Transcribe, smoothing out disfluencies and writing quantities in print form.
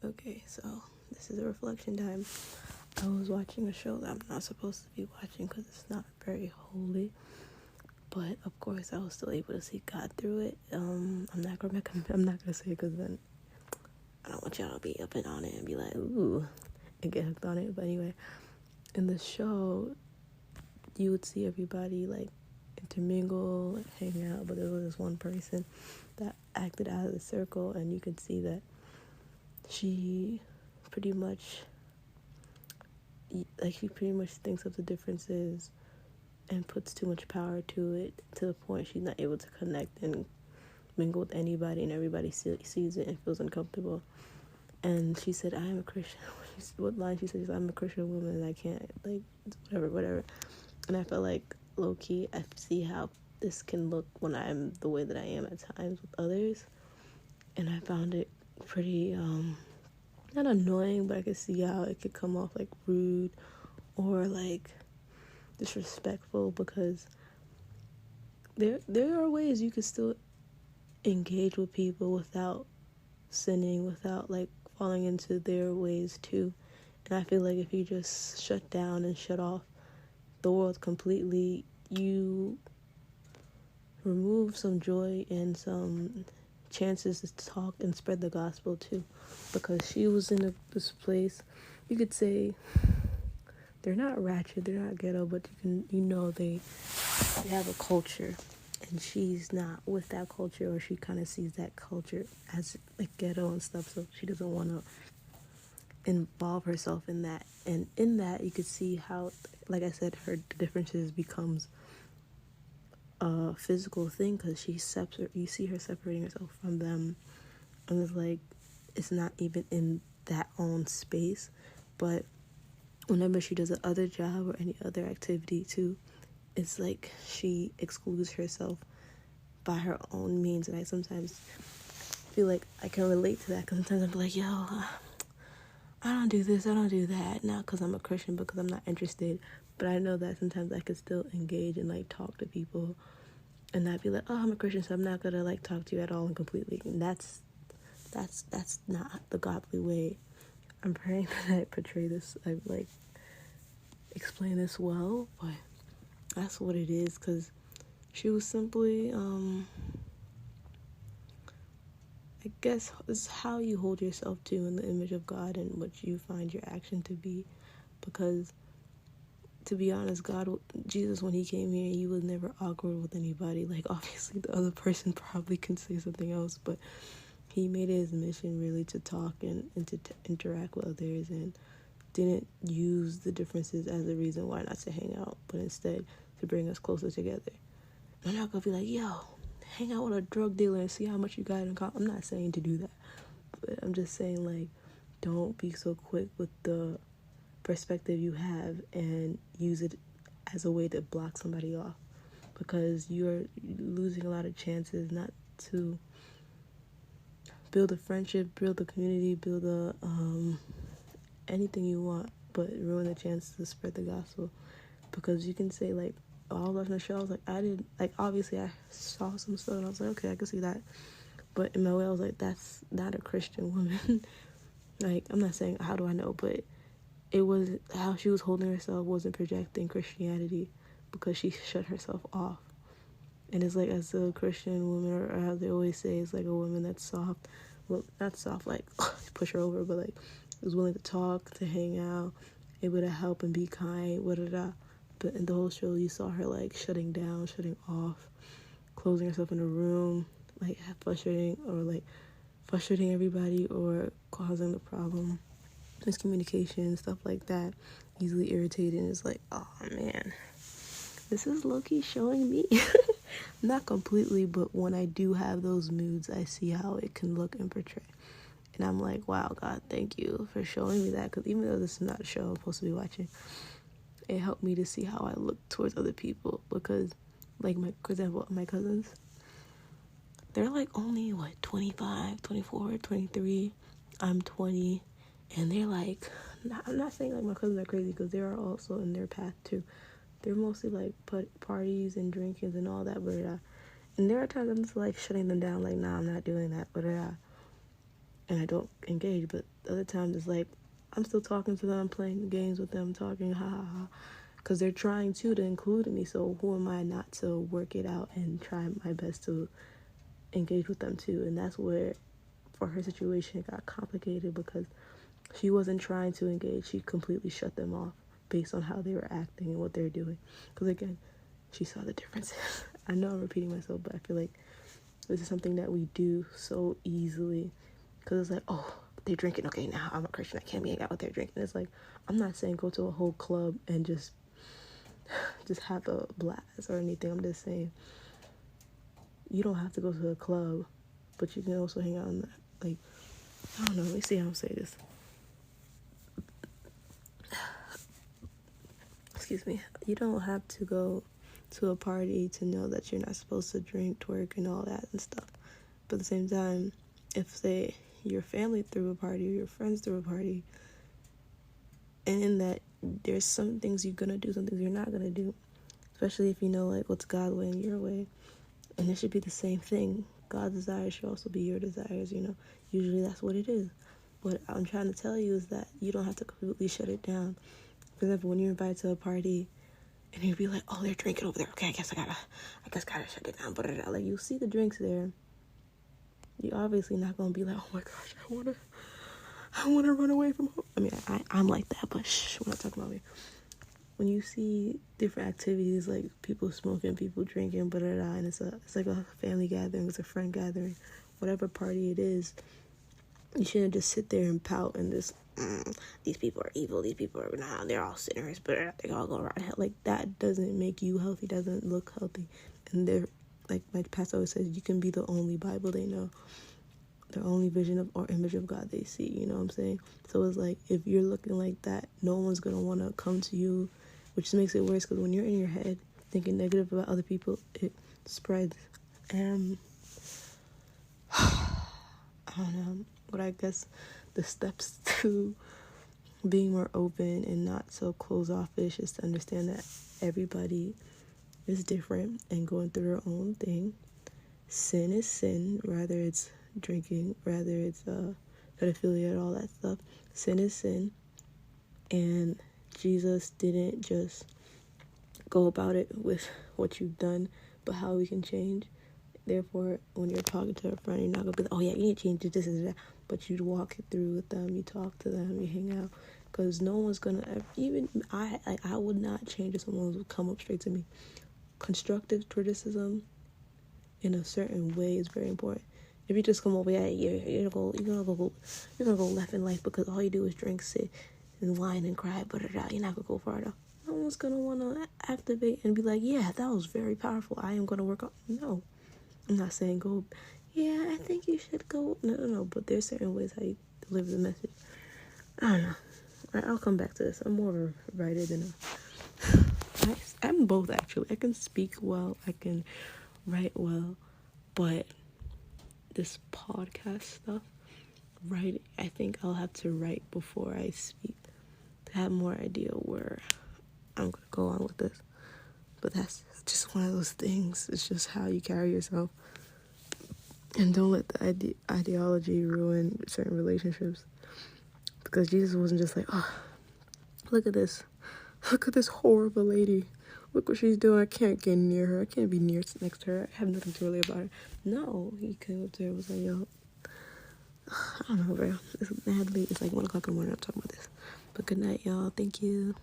Okay, so this is a reflection time. I was watching a show that I'm not supposed to be watching because it's not very holy, but of course I was still able to see God through it. I'm not gonna say it because then I don't want y'all to be up and on it and be like, ooh, and get hooked on it. But anyway, in the show, you would see everybody like intermingle, like, hang out, but there was this one person that acted out of the circle, and you could see that she pretty much thinks of the differences and puts too much power to it, to the point she's not able to connect and mingle with anybody, and everybody sees it and feels uncomfortable. And she said, I am a Christian. What line she said? I'm a Christian woman and I can't, like, whatever. And I felt like, low-key, I see how this can look when I'm the way that I am at times with others. And I found it pretty, not annoying, but I could see how it could come off like rude or like disrespectful, because there are ways you could still engage with people without sinning, without like falling into their ways too. And I feel like if you just shut down and shut off the world completely, you remove some joy and some chances to talk and spread the gospel too. Because she was in this place, you could say they're not ratchet, they're not ghetto, but they have a culture, and she's not with that culture, or she kind of sees that culture as like ghetto and stuff, so she doesn't want to involve herself in that. And in that, you could see how, like I said, her differences becomes a physical thing, because you see her separating herself from them, and it's like it's not even in that own space. But whenever she does another job or any other activity too, it's like she excludes herself by her own means. And I sometimes feel like I can relate to that, because sometimes I'm like, yo, I don't do this, I don't do that, not because I'm a Christian, because I'm not interested. But I know that sometimes I could still engage and like talk to people and not be like, oh, I'm a Christian, so I'm not gonna like talk to you at all and completely. And that's not the godly way. I'm praying that I portray this, I like explain this well, but that's what it is. Because she was simply, I guess it's how you hold yourself to in the image of God and what you find your action to be. Because to be honest, Jesus, when he came here, he was never awkward with anybody. Like, obviously the other person probably can say something else, but he made it his mission really to talk and to interact with others, and didn't use the differences as a reason why not to hang out, but instead to bring us closer together. I'm not gonna be like, yo, hang out with a drug dealer and see how much you got in common. I'm not saying to do that, but I'm just saying, like, don't be so quick with the perspective you have and use it as a way to block somebody off, because you're losing a lot of chances not to build a friendship, build a community, build a anything you want, but ruin the chance to spread the gospel. Because you can say, like, I was watching the show, I was like, obviously I saw some stuff and I was like, okay, I can see that, but in my way I was like, that's not a Christian woman. Like, I'm not saying how do I know, but it was how she was holding herself wasn't projecting Christianity, because she shut herself off. And it's like, as a Christian woman, or how they always say, it's like a woman that's soft, well, not soft like push her over, but like was willing to talk, to hang out, able to help and be kind, But in the whole show, you saw her like shutting down, shutting off, closing herself in a room, like frustrating everybody, or causing the problem, miscommunication, stuff like that, easily irritated. And it's like, oh man, this is low-key showing me. Not completely, but when I do have those moods, I see how it can look and portray. And I'm like, wow, God, thank you for showing me that. Because even though this is not a show I'm supposed to be watching, it helped me to see how I look towards other people. Because, like, for example, my cousins, they're like only, 25, 24, 23. I'm 20. And they're like, I'm not saying like my cousins are crazy, because they are also in their path too. They're mostly like parties and drinkings and all that, but and there are times I'm just like shutting them down, like, nah, I'm not doing that, but and I don't engage. But Other times it's like, I'm still talking to them, playing games with them, talking, ha ha ha. Because they're trying to include me, so who am I not to work it out and try my best to engage with them too? And that's where, for her situation, it got complicated because she wasn't trying to engage. She completely shut them off based on how they were acting and what they're doing. Because again, she saw the differences. I know I'm repeating myself, but I feel like this is something that we do so easily. Because it's like, oh, they're drinking. Okay, now I'm a Christian. I can't be hanging out with their drinking. It's like, I'm not saying go to a whole club and just have a blast or anything. I'm just saying you don't have to go to a club, but you can also hang out in the, like, I don't know, let me see how I'm saying this. Excuse me. You don't have to go to a party to know that you're not supposed to drink, twerk, and all that and stuff. But at the same time, if, say, your family threw a party or your friends threw a party, and in that there's some things you're gonna do, some things you're not gonna do, especially if you know like what's God's way and your way, and it should be the same thing. God's desires should also be your desires, you know. Usually that's what it is. What I'm trying to tell you is that you don't have to completely shut it down. For example, when you're invited to a party and you'd be like, oh, they're drinking over there, okay, I guess gotta shut it down. But like, you see the drinks there, you're obviously not gonna be like, oh my gosh, I wanna run away from home. I mean, I'm like that, but shh, we're not talking about me. When you see different activities like people smoking, people drinking, and it's like a family gathering, it's a friend gathering, whatever party it is, you shouldn't just sit there and pout and just, these people are evil, these people are, nah, they're all sinners, but they all go around hell. Like, that doesn't make you healthy, doesn't look healthy. And they're, like my pastor always says, you can be the only Bible they know, the only vision of or image of God they see, you know what I'm saying? So it's like, if you're looking like that, no one's going to want to come to you, which makes it worse, because when you're in your head thinking negative about other people, it spreads. And I don't know, but I guess the steps to being more open and not so closed off-ish is to understand that everybody is different and going through their own thing. Sin is sin, whether it's drinking, whether it's pedophilia, all that stuff. Sin is sin, and Jesus didn't just go about it with what you've done, but how we can change. Therefore, when you're talking to a friend, you're not gonna be like, oh yeah, you need to change this and that, but you walk it through with them, you talk to them, you hang out, because no one's gonna even I would not change if someone would come up straight to me. Constructive criticism in a certain way is very important. If you just come over, yeah, you're gonna go left in life because all you do is drink, sit, and whine and cry, but you're not gonna go far enough. No one's gonna wanna activate and be like, yeah, that was very powerful. I am gonna work on. No, I'm not saying go. Yeah, I think you should go. No. But there's certain ways how you deliver the message. I don't know. All right, I'll come back to this. I'm more of a writer than I'm both, actually. I can speak well. I can write well. But this podcast stuff, writing, I think I'll have to write before I speak to have more idea where I'm going to go on with this. But that's just one of those things. It's just how you carry yourself. And don't let the ideology ruin certain relationships. Because Jesus wasn't just like, oh, look at this horrible lady. Look what she's doing. I can't get near her. I can't be next to her. I have nothing to relate about her. No, he came up to her and was like, yo, I don't know, bro. It's mad late. It's like 1 o'clock in the morning. I'm talking about this. But good night, y'all. Thank you.